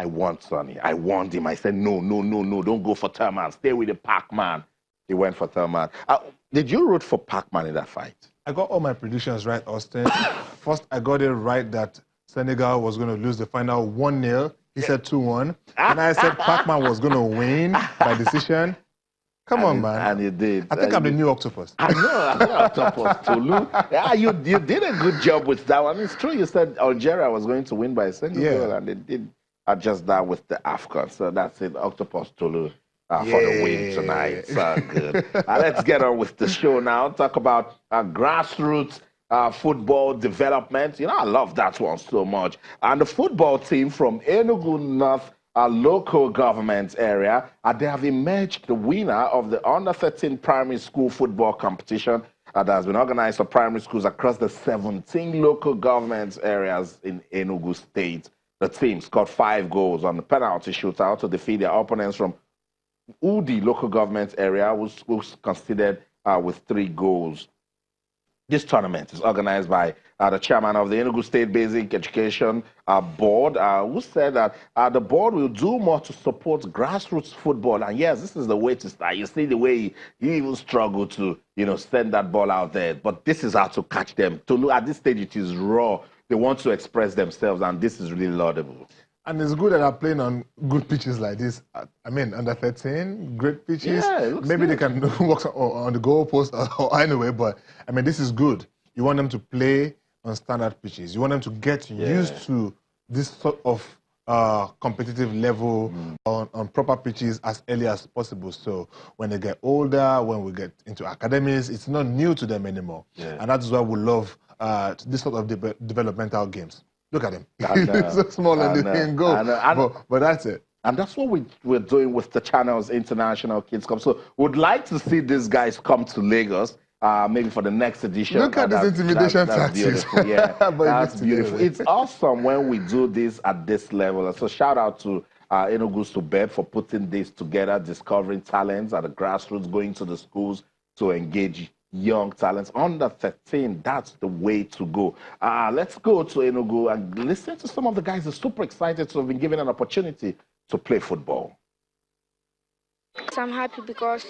I want Sonny. I want him. I said, no, no, no, no, don't go for Thurman. Stay with the Pac-Man. He went for Thurman. Did you root for Pac-Man in that fight? I got all my predictions right, Austin. First, I got it right that Senegal was going to lose the final 1-0. He said 2-1. And I said Pac-Man was going to win by decision. Come on, man. And you did. I think I'm the new octopus. I know octopus, Tolu. Yeah, you did a good job with that one. It's true you said Algeria was going to win by a single goal, and they did adjust that with the AFCON. So that's it, octopus, Tolu, for the win tonight. So good. Let's get on with the show now. Talk about grassroots football development. You know, I love that one so much. And the football team from Enugu North, a local government area, they have emerged the winner of the under-13 primary school football competition that has been organized for primary schools across the 17 local government areas in Enugu State. The team scored 5 goals on the penalty shootout to defeat their opponents from Udi local government area, which was considered with 3 goals. This tournament is organized by the chairman of the Enugu State Basic Education Board, who said that the board will do more to support grassroots football. And yes, this is the way to start. You see the way he even struggled to, send that ball out there. But this is how to catch them. At this stage, it is raw. They want to express themselves, and this is really laudable. And it's good that they're playing on good pitches like this. I mean, under 13, great pitches. Yeah, maybe they can work on the goalpost or anyway, but I mean, this is good. You want them to play on standard pitches. You want them to get used to this sort of competitive level on proper pitches as early as possible. So when they get older, when we get into academies, it's not new to them anymore. Yeah. And that's why we love this sort of developmental games. Look at him. He's so small and they can go. But that's it. And that's what we're doing with the Channels International Kids Cup. So we'd like to see these guys come to Lagos, maybe for the next edition. Look at this intimidation that's beautiful. Yeah, that's beautiful. It's awesome when we do this at this level. So shout out to Enugu Subeb for putting this together, discovering talents at the grassroots, going to the schools to engage young talents. Under 13, that's the way to go. Let's go to Enugu and listen to some of the guys who are super excited to have been given an opportunity to play football. I'm happy because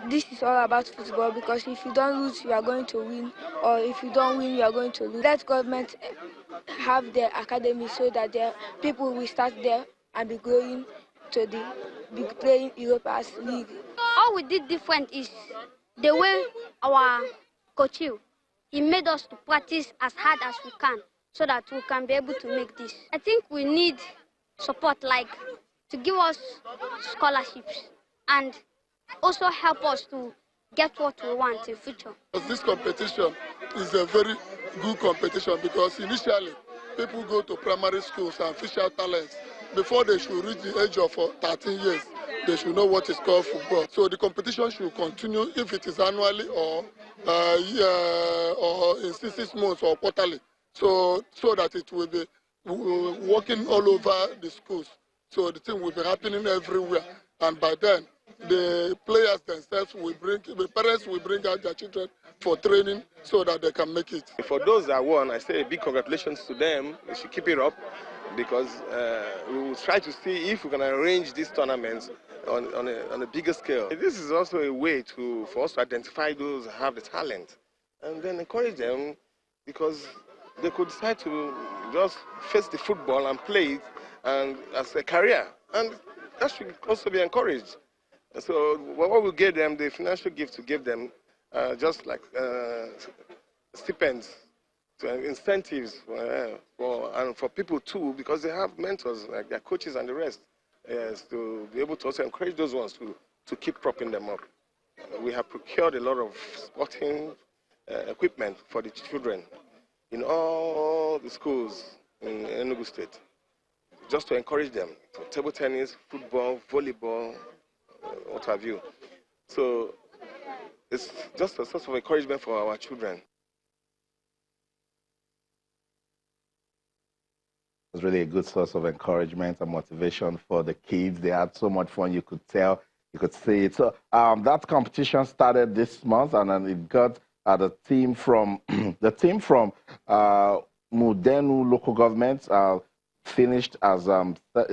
this is all about football, because if you don't lose, you are going to win, or if you don't win, you are going to lose. Let government have their academy so that their people will start there and be going to be playing Europe's league. All we did different is the way our coach, he made us to practice as hard as we can so that we can be able to make this. I think we need support, like to give us scholarships and also help us to get what we want in future. This competition is a very good competition because initially people go to primary schools and fish out talents. Before they should reach the age of 13 years, they should know what is called football. So the competition should continue if it is annually or in 6 months or quarterly. So that it will be working all over the schools. So the thing will be happening everywhere. And by then, the players themselves will the parents will bring out their children for training so that they can make it. For those that won, I say a big congratulations to them. They should keep it up, because we will try to see if we can arrange these tournaments on a bigger scale. This is also a way for us to identify those who have the talent and then encourage them, because they could decide to just face the football and play it and as a career, and that should also be encouraged. So what we give them, the financial gift to give them, just like stipends, incentives for people too, because they have mentors like their coaches and the rest, to be able to also encourage those ones to keep propping them up. We have procured a lot of sporting equipment for the children in all the schools in Enugu State, just to encourage them. So table tennis, football, volleyball, what have you. So it's just a source of encouragement for our children. It was really a good source of encouragement and motivation for the kids. They had so much fun, you could tell, you could see it. So that competition started this month, and then it got the team from Mudenu local government finished as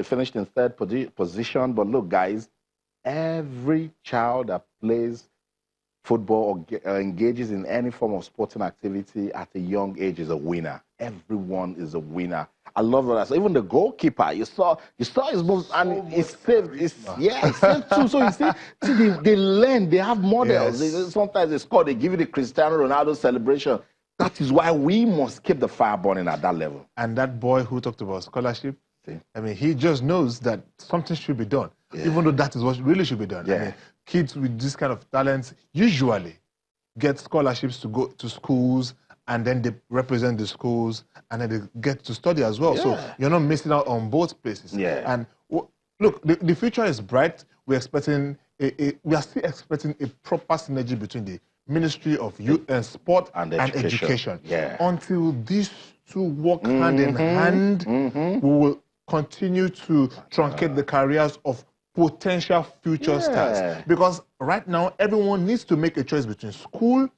finished in third position. But look, guys, every child that plays football or engages in any form of sporting activity at a young age is a winner. Everyone is a winner. I love that. So even the goalkeeper, you saw his moves, and it's saved. It's saved too. So you see they learn. They have models. Yes. Sometimes they score. They give you the Cristiano Ronaldo celebration. That is why we must keep the fire burning at that level. And that boy who talked about scholarship, I mean, he just knows that something should be done, even though that is what really should be done. I mean, kids with this kind of talents usually get scholarships to go to schools, and then they represent the schools, and then they get to study as well. So you're not missing out on both places. And look, the future is bright. We're expecting we are still expecting a proper synergy between the Ministry of Youth and Sport and Education. Until these two work hand in hand, we will continue to truncate the careers of potential future stars. Because right now, everyone needs to make a choice between school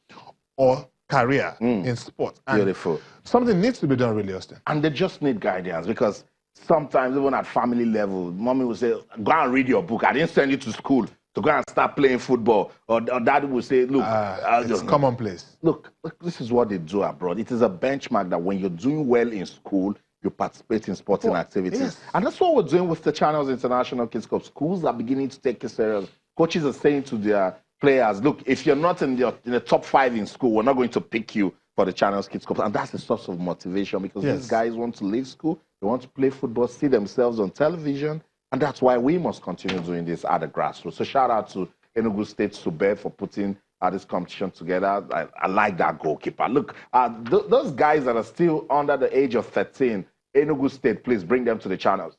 or career in sport. And beautiful. Something needs to be done, really, Austin. And they just need guidance, because sometimes, even at family level, mommy will say, go and read your book. I didn't send you to school to go and start playing football. Or daddy will say, look, it's commonplace. Look, this is what they do abroad. It is a benchmark that when you're doing well in school, you participate in sporting activities. And that's what we're doing with the Channels International Kids Club. Schools are beginning to take it serious. Coaches are saying to their players, look, if you're not in the top 5 in school, we're not going to pick you for the Channels Kids Club. And that's a source of motivation, because these guys want to leave school, they want to play football, see themselves on television. And that's why we must continue doing this at the grassroots. So shout out to Enugu State Sube for putting this competition together. I like that goalkeeper. Look, those guys that are still under the age of 13, Enugu State, please bring them to the Channels.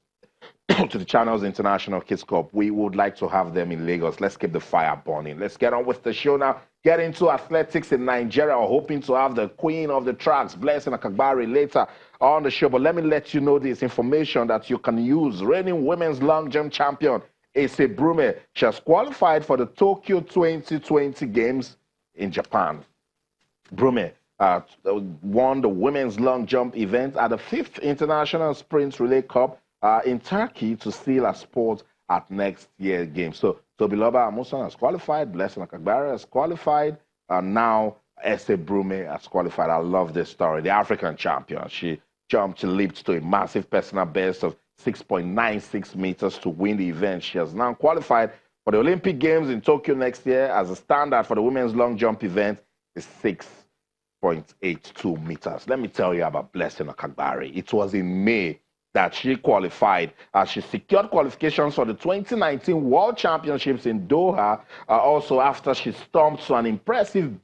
To the Channels International Kids Club. We would like to have them in Lagos. Let's keep the fire burning. Let's get on with the show now. Get into athletics in Nigeria. We're hoping to have the queen of the tracks, Blessing Akagbari, later on the show. But let me let you know this information that you can use. Reigning women's long jump champion, Ese Brume. She has qualified for the Tokyo 2020 Games in Japan. Brume won the women's long jump event at the 5th International Sprint Relay Cup in Turkey to seal a spot at next year's game. So Tobiloba Amusan has qualified, Blessing Akagbari has qualified, and now Ese Brume has qualified. I love this story. The African champion. She leaped to a massive personal best of 6.96 meters to win the event. She has now qualified for the Olympic Games in Tokyo next year, as a standard for the women's long jump event is 6.82 meters. Let me tell you about Blessing Akagbari. It was in May that she qualified. She secured qualifications for the 2019 World Championships in Doha, also after she stomped to an impressive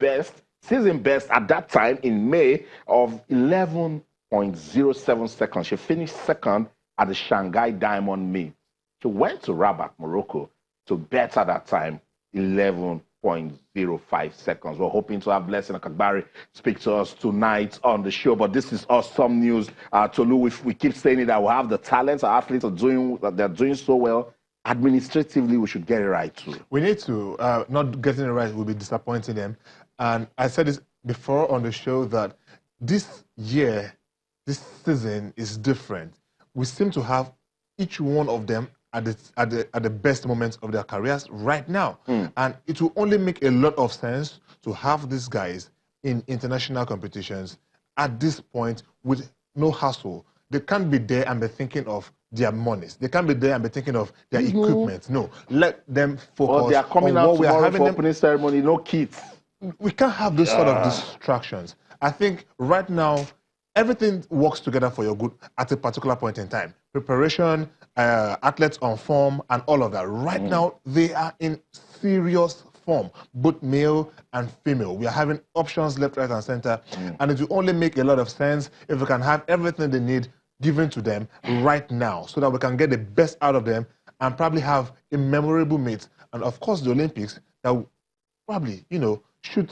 season best at that time in May of 11.07 seconds. She finished second at the Shanghai Diamond Meet. She went to Rabat, Morocco to better that time, 11.05 seconds. We're hoping to have Blessing Akagbari speak to us tonight on the show, but this is awesome news. Tolu, we keep saying it, that we have the talents. Our athletes are they're doing so well. Administratively, we should get it right too. We need to. Not getting it right will be disappointing them. And I said this before on the show that this year, this season is different. We seem to have each one of them at the best moments of their careers right now. And it will only make a lot of sense to have these guys in international competitions at this point with no hassle. They can't be there and be thinking of their monies. They can't be there and be thinking of their equipment. No, let them focus. Or they are coming out tomorrow for opening ceremony, no kits. We can't have those sort of distractions. I think right now, everything works together for your good at a particular point in time. Preparation, athletes on form, and all of that. Right now, they are in serious form, both male and female. We are having options left, right, and center. And it will only make a lot of sense if we can have everything they need given to them right now, so that we can get the best out of them and probably have a memorable meet. And of course, the Olympics that will probably, should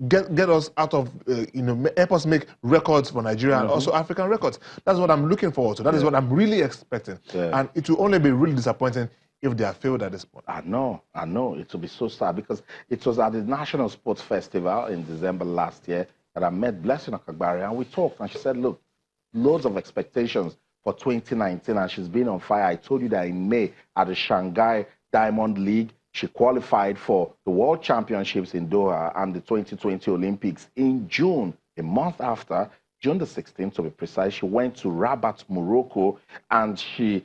get us out of, help us make records for Nigeria and also African records. That's what I'm looking forward to. That is what I'm really expecting. And it will only be really disappointing if they are failed at this point. I know. It will be so sad, because it was at the National Sports Festival in December last year that I met Blessing Akagbari, and we talked, and she said, look, loads of expectations for 2019, and she's been on fire. I told you that in May at the Shanghai Diamond League, she qualified for the World Championships in Doha and the 2020 Olympics in June. A month after, June the 16th to be precise, she went to Rabat, Morocco, and she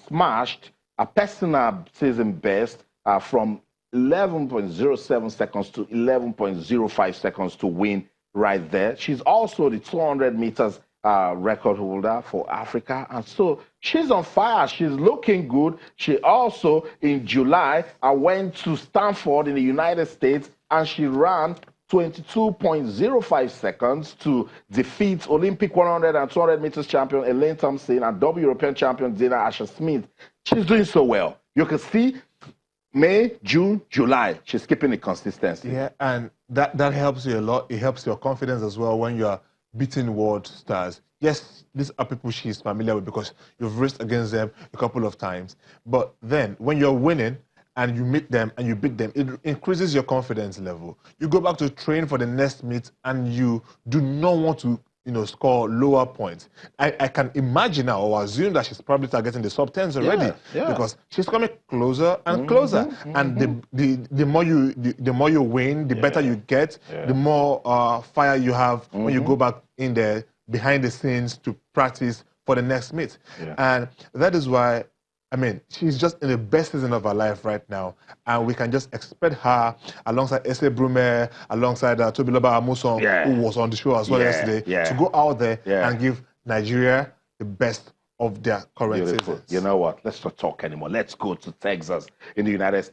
smashed a personal season best from 11.07 seconds to 11.05 seconds to win right there. She's also the 200 meters record holder for Africa. And so she's on fire. She's looking good. She also, in July, went to Stanford in the United States, and she ran 22.05 seconds to defeat Olympic 100 and 200 meters champion Elaine Thompson and double European champion Dana Asher-Smith. She's doing so well. You can see May, June, July, she's keeping the consistency. Yeah, and that helps you a lot. It helps your confidence as well when you are beating world stars. Yes, these are people she's familiar with because you've raced against them a couple of times. But then when you're winning and you meet them and you beat them, it increases your confidence level. You go back to train for the next meet and you do not want to score lower points. I can imagine now or assume that she's probably targeting the sub 10s already because she's coming closer and closer. And the more you win, the better you get, the more fire you have when you go back in there behind the scenes to practice for the next meet. And that is why, I mean, she's just in the best season of her life right now, and we can just expect her alongside Ese Brume, alongside Tobiloba Amuson, who was on the show as well yesterday, to go out there and give Nigeria the best of their current seasons. You know what? Let's not talk anymore. Let's go to Texas in the United States.